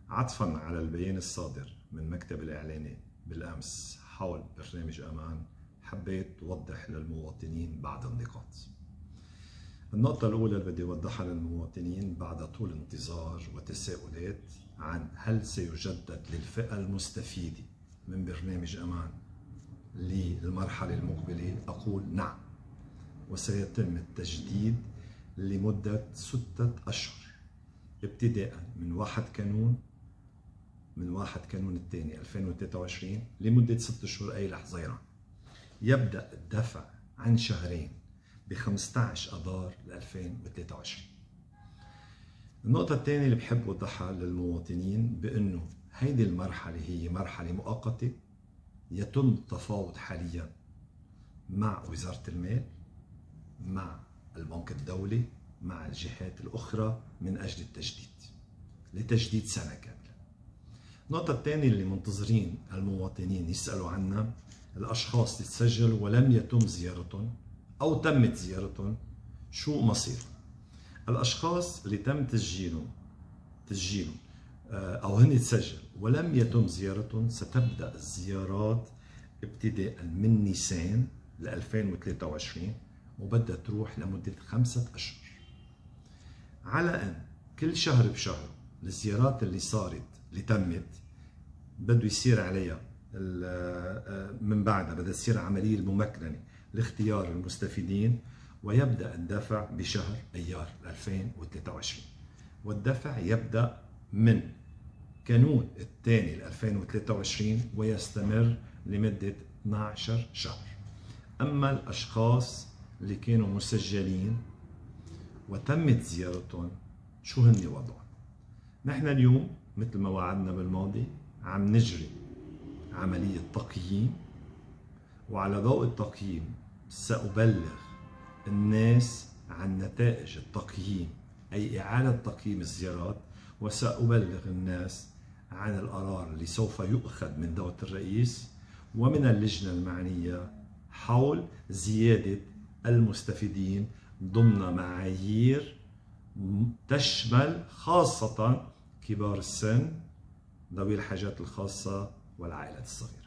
عطفاً على البيان الصادر من مكتب الإعلانات بالأمس حول برنامج أمان، حبيت أوضح للمواطنين بعض النقاط. النقطة الأولى اللي بدي أوضحها للمواطنين بعد طول انتظار وتساؤلات عن هل سيجدد للفئة المستفيدة من برنامج أمان للمرحلة المقبلة، أقول نعم، وسيتم التجديد لمدة 6 أشهر ابتداء من 1 كانون الثاني 2023 لمدة 6 أشهر أي لحظة. يبدأ الدفع عن شهرين ب 15 آذار 2023. النقطة الثانية اللي بحب أوضحها للمواطنين بأنه هيدي المرحلة هي مرحلة مؤقتة، يتم التفاوض حاليا مع وزارة المال، مع البنك الدولي، مع الجهات الأخرى من أجل التجديد لتجديد سنة كاملة. النقطة الثانية اللي منتظرين المواطنين يسألوا عنها، الأشخاص اللي تسجلوا ولم يتم زيارتهم أو تمت زيارتهم شو مصيرهم؟ الأشخاص اللي تم تسجيلهم أو هن تسجلوا ولم يتم زيارتهم ستبدأ الزيارات ابتداء من نيسان 2023 وبدها تروح لمدة 5 أشهر، على أن كل شهر بشهر الزيارات اللي صارت اللي تمت بده يصير عليها من بعدها بدها تصير عملية الممكنة لاختيار المستفيدين، ويبدأ الدفع بشهر أيار 2023، والدفع يبدأ من كانون الثاني 2023 ويستمر لمدة 12 شهر. أما الأشخاص اللي كانوا مسجلين وتمت زيارتهم شو هن وضعهم؟ نحن اليوم مثل ما وعدنا بالماضي عم نجري عملية تقييم، وعلى ضوء التقييم سأبلغ الناس عن نتائج التقييم، أي إعادة تقييم الزيارات، وسأبلغ الناس عن القرار اللي سوف يؤخذ من دولة الرئيس ومن اللجنة المعنية حول زيادة المستفيدين ضمن معايير تشمل خاصة كبار السن، ذوي الحاجات الخاصة والعائلات الصغيرة.